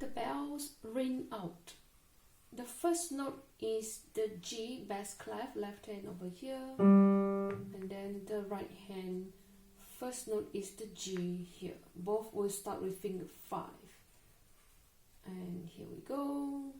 The bells ring out. The first note is the G, bass clef, left hand over here, and then the right hand first note is the G here. Both will start with finger 5. And here we go.